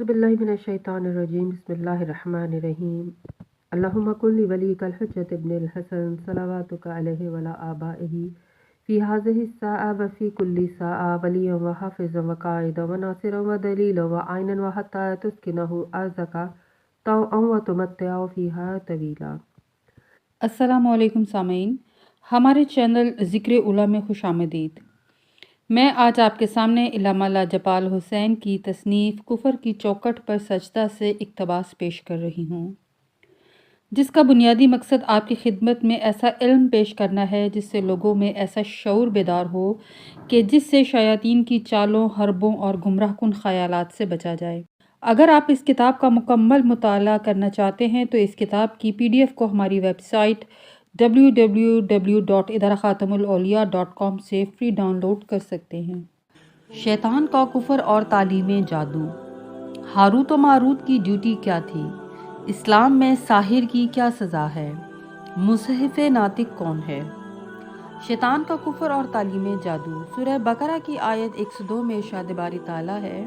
बिल्लाहिमिनश्शैतानिर्रजीम बिस्मिल्लाहिर्रहमानिर्रहीम अल्लाहुम्मा कुल्ली वलीकल हुज्जत इब्निल हसन सलवातुका अलैहि वला आबाइही फी हाज़िहि स्साअ व फी कुल्ली साअ वलिय्यन व हाफ़िज़न व क़ाइदन व नासिरन व दलीलन व आइनन व हत्ता तुस्किनहु अर्ज़का तौअन व तुमत्तिअ फ़ीहा तवीला। अस्सलामुअलैकुम सामीन, हमारे चैनल ज़िक्र उला में खुश आमदीद। मैं आज आपके सामने इल्लामा लाजपाल हुसैन की तसनीफ़ कुफ़र की चौखट पर सजदा से इक़्तिबास पेश कर रही हूँ, जिसका बुनियादी मकसद आपकी खिदमत में ऐसा इल्म पेश करना है जिससे लोगों में ऐसा शऊर बेदार हो कि जिससे शयातीन की चालों, हरबों और गुमराहकुन ख़यालात से बचा जाए। अगर आप इस किताब का मुकम्मल मुताला करना चाहते हैं तो इस किताब की PDF को हमारी वेबसाइट www.idarakhatamulauliya.com से फ्री डाउनलोड कर सकते हैं। शैतान का कुफर और तालीम जादू। हारूत व मारूत की ड्यूटी क्या थी? इस्लाम में साहिर की क्या सज़ा है? मुसहिफ़ नातिक कौन है? शैतान का कुफर और तालीम जादू। सूरह बकरा की आयत 102 में इरशाद बारी ताला है,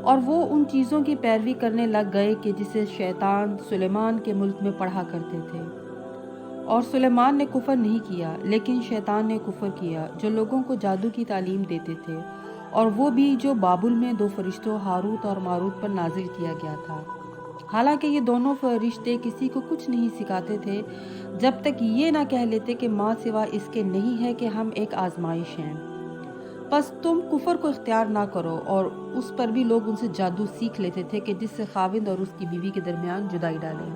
और वो उन चीज़ों की पैरवी करने लग गए कि जिसे शैतान सुलेमान के मुल्क में पढ़ा करते थे। और सुलेमान ने कुफर नहीं किया, लेकिन शैतान ने कुफर किया जो लोगों को जादू की तालीम देते थे, और वो भी जो बाबुल में 2 फरिश्तों हारूत और मारूत पर नाजिल किया गया था। हालांकि ये दोनों फरिश्ते किसी को कुछ नहीं सिखाते थे जब तक ये ना कह लेते कि माँ सिवा इसके नहीं है कि हम एक आजमाइश हैं। बस तुम कुफर को इख्तियार ना करो। और उस पर भी लोग उनसे जादू सीख लेते थे कि जिससे खाविंद और उसकी बीवी के दरमियान जुदाई डालें।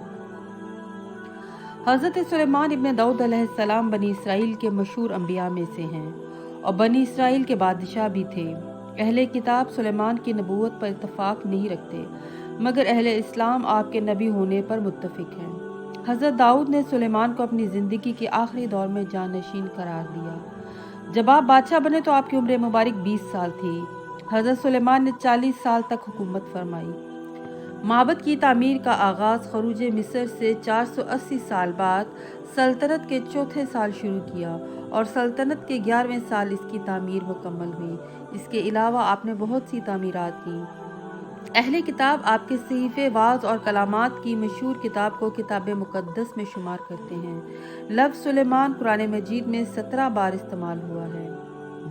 हज़रत सुलेमान इब्न दाऊद अलैहिस्सलाम बनी इसराइल के मशहूर अंबिया में से हैं और बनी इसराइल के बादशाह भी थे। अहले किताब सुलेमान की नबूवत पर इत्तफाक नहीं रखते, मगर अहले इस्लाम आपके नबी होने पर मुत्तफिक हैं। हज़रत दाऊद ने सुलेमान को अपनी ज़िंदगी के आखिरी दौर में जानशीन करार दिया। जब आप बादशाह बने तो आपकी उम्र मुबारक 20 साल थी। हज़रत सुलेमान ने 40 साल तक हुकूमत फरमाई। माबद की तामीर का आगाज़ खरूज मिस्र से 480 साल बाद सल्तनत के चौथे साल शुरू किया और सल्तनत के 11वें साल इसकी तामीर मुकम्मल हुई। इसके अलावा आपने बहुत सी तामीरात की। अहले किताब आपके सहीफ़े वाज़ और कलामात की मशहूर किताब को किताब मुक़द्दस में शुमार करते हैं। लफ्ज़ सुलेमान कुरान मजीद में 17 बार इस्तेमाल हुआ है।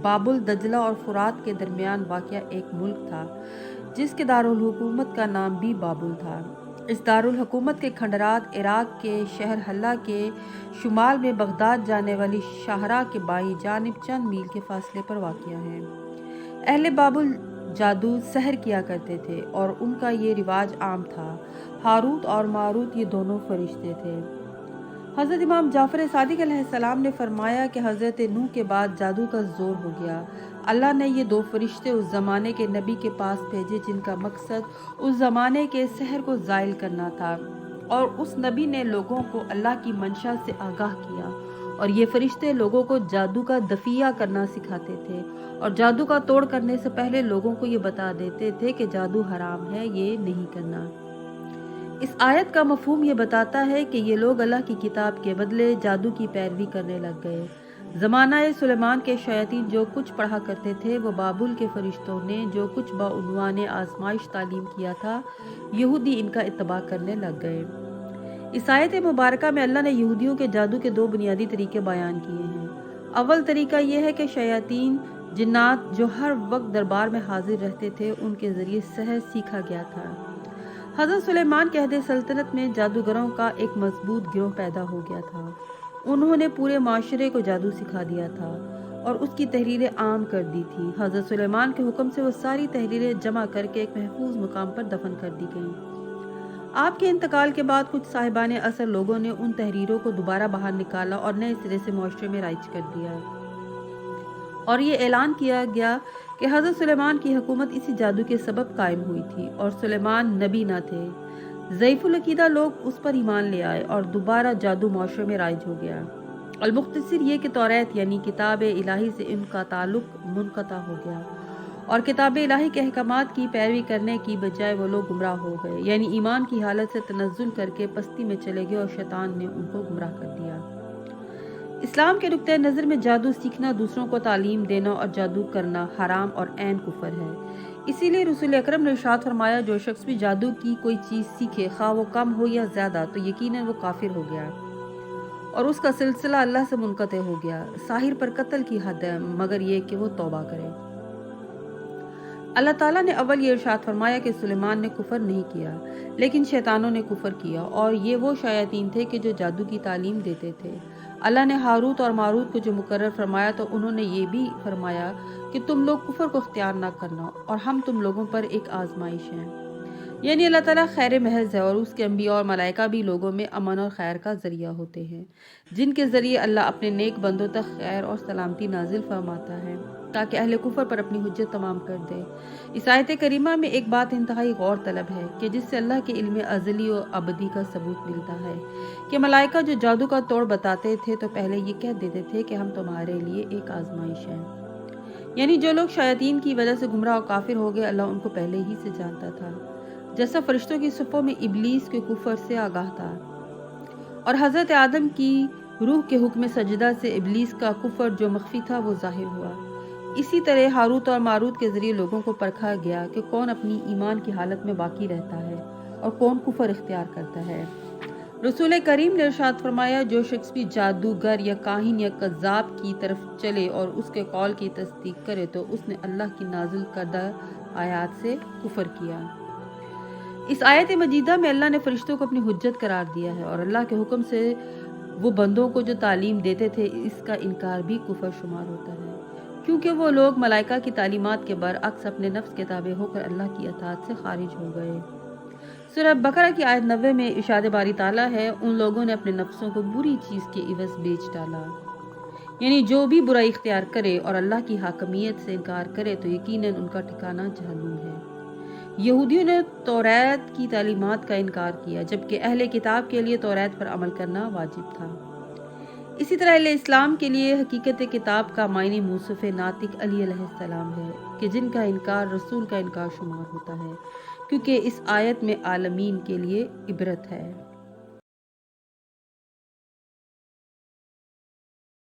बाबुल दजला और फुरात के दरमियान वाक़या एक मुल्क था जिसके दारुल हुकूमत का नाम भी बाबुल था। इस दारुल हुकूमत के खंडरात इराक के शहर हल्ला के शुमाल में बगदाद जाने वाली शाहरा के बाईं जानिब चंद मील के फासले पर वाक़या है। अहले बाबुल जादू सहर किया करते थे और उनका ये रिवाज आम था। हारूत और मारूत ये दोनों फरिश्ते थे। हज़रत इमाम जाफ़र सादिक अलैहिस्सलाम ने फरमाया कि हज़रत नूह के बाद जादू का ज़ोर हो गया। अल्लाह ने ये 2 फरिश्ते उस ज़माने के नबी के पास भेजे जिनका मकसद उस ज़माने के सहर को ज़ाइल करना था, और उस नबी ने लोगों को अल्लाह की मंशा से आगाह किया। और ये फरिश्ते लोगों को जादू का दफिया करना सिखाते थे और जादू का तोड़ करने से पहले लोगों को ये बता देते थे कि जादू हराम है, ये नहीं करना। इस आयत का मफहूम ये बताता है कि ये लोग अल्लाह की किताब के बदले जादू की पैरवी करने लग गए। ज़माना सुलेमान के शयातीन जो कुछ पढ़ा करते थे वो बाबुल के फरिश्तों ने जो कुछ बाउनवान आजमाइश तालीम किया था, यहूदी इनका इत्तबा करने लग गए। इस आयत मुबारका में अल्लाह ने यहूदियों के जादू के 2 बुनियादी तरीके बयान किए हैं। अव्वल तरीका यह है कि शयातीन जिन्नात जो हर वक्त दरबार में हाजिर रहते थे उनके ज़रिए सहर सीखा गया था। हज़रत सुलेमान के अहद सल्तनत में जादूगरों का एक मजबूत गिरोह पैदा हो गया था। उन्होंने पूरे माशरे को जादू सिखा दिया था और उसकी तहरीरें आम कर दी थी। हज़रत सुलेमान के हुक्म से वो सारी तहरीरें जमा करके एक महफूज मुकाम पर दफन कर दी गईं। आपके इंतकाल के बाद कुछ साहिबान असर लोगों ने उन तहरीरों को दोबारा बाहर निकाला और नए सिरे से मुआशरे में राइज कर दिया, और ये ऐलान किया गया कि हज़रत सुलेमान की हुकूमत इसी जादू के सबब कायम हुई थी और सुलेमान नबी न थे। ज़ईफ़ुल अक़ीदा लोग उस पर ईमान ले आए और दोबारा जादू मुआशरे में राइज हो गया। अल-मुख्तसिर ये कि तौरात यानी किताब इलाही से इनका ताल्लुक मुनक़ता हो गया और किताब इलाही के अहकामात की पैरवी करने की बजाय वो लोग गुमराह हो गए, यानी ईमान की हालत से तनज़्ज़ुल करके पस्ती में चले गए और शैतान ने उनको गुमराह कर दिया। इस्लाम के नुक्ते नज़र में जादू सीखना, दूसरों को तालीम देना और जादू करना हराम और ऐन कुफर है। اسی لیے رسول اکرم نے ارشاد فرمایا جو شخص بھی جادو کی کوئی چیز سیکھے خواہ وہ کم ہو یا زیادہ تو یقیناً وہ کافر ہو گیا اور اس کا سلسلہ اللہ سے منقطع ہو گیا۔ ساحر پر قتل کی حد ہے مگر یہ کہ وہ توبہ کرے۔ اللہ تعالیٰ نے اول یہ ارشاد فرمایا کہ سلیمان نے کفر نہیں کیا لیکن شیطانوں نے کفر کیا اور یہ وہ شیاطین تھے کہ جو جادو کی تعلیم دیتے تھے۔ اللہ نے ہاروت اور ماروت کو جو مقرر فرمایا تو انہوں نے یہ بھی فرمایا کہ تم لوگ کفر کو اختیار نہ کرنا اور ہم تم لوگوں پر ایک آزمائش ہیں۔ یعنی اللہ تعالیٰ خیر محض ہے اور اس کے انبیاء اور ملائکہ بھی لوگوں میں امن اور خیر کا ذریعہ ہوتے ہیں جن کے ذریعے اللہ اپنے نیک بندوں تک خیر اور سلامتی نازل فرماتا ہے تاکہ اہل کفر پر اپنی حجت تمام کر دے۔ اس آیت کریمہ میں ایک بات انتہائی غور طلب ہے کہ جس سے اللہ کے علم ازلی و ابدی کا ثبوت ملتا ہے کہ ملائکہ جو جادو کا توڑ بتاتے تھے تو پہلے یہ کہہ دیتے تھے کہ ہم تمہارے لیے ایک آزمائش ہیں۔ یعنی جو لوگ شیاطین کی وجہ سے گمراہ و کافر ہو گئے اللہ ان کو پہلے ہی سے جانتا تھا، جیسا فرشتوں کی صفوں میں ابلیس کے کفر سے آگاہ تھا اور حضرت آدم کی روح کے حکم سجدہ سے ابلیس کا کفر جو مخفی تھا وہ ظاہر ہوا۔ اسی طرح ہاروت اور ماروت کے ذریعے لوگوں کو پرکھا گیا کہ کون اپنی ایمان کی حالت میں باقی رہتا ہے اور کون کفر اختیار کرتا ہے۔ رسول کریم نے ارشاد فرمایا جو شخص بھی جادوگر یا کاہن یا کذاب کی طرف چلے اور اس کے قول کی تصدیق کرے تو اس نے اللہ کی نازل کردہ آیات سے کفر کیا۔ اس آیت مجیدہ میں اللہ نے فرشتوں کو اپنی حجت قرار دیا ہے اور اللہ کے حکم سے وہ بندوں کو جو تعلیم دیتے تھے اس کا انکار بھی کفر شمار ہوتا ہے کیونکہ وہ لوگ ملائکہ کی تعلیمات کے برعکس اپنے نفس کے تابع ہو کر اللہ کی اطاعت سے خارج ہو گئے۔ سورہ بقرہ کی آیت 90 میں ارشاد باری تعالیٰ ہے ان لوگوں نے اپنے نفسوں کو بری چیز کے عوض بیچ ڈالا۔ یعنی جو بھی برائی اختیار کرے اور اللہ کی حاکمیت سے انکار کرے تو یقیناً ان کا ٹھکانہ جہنم ہے۔ یہودیوں نے توریت کی تعلیمات کا انکار کیا جبکہ اہل کتاب کے لیے توریت پر عمل کرنا واجب تھا۔ اسی طرح اہل اسلام کے لیے حقیقت کتاب کا معنی موصف ناطق علی علیہ السلام ہے کہ جن کا انکار رسول کا انکار شمار ہوتا ہے کیونکہ اس آیت میں عالمین کے لیے عبرت ہے۔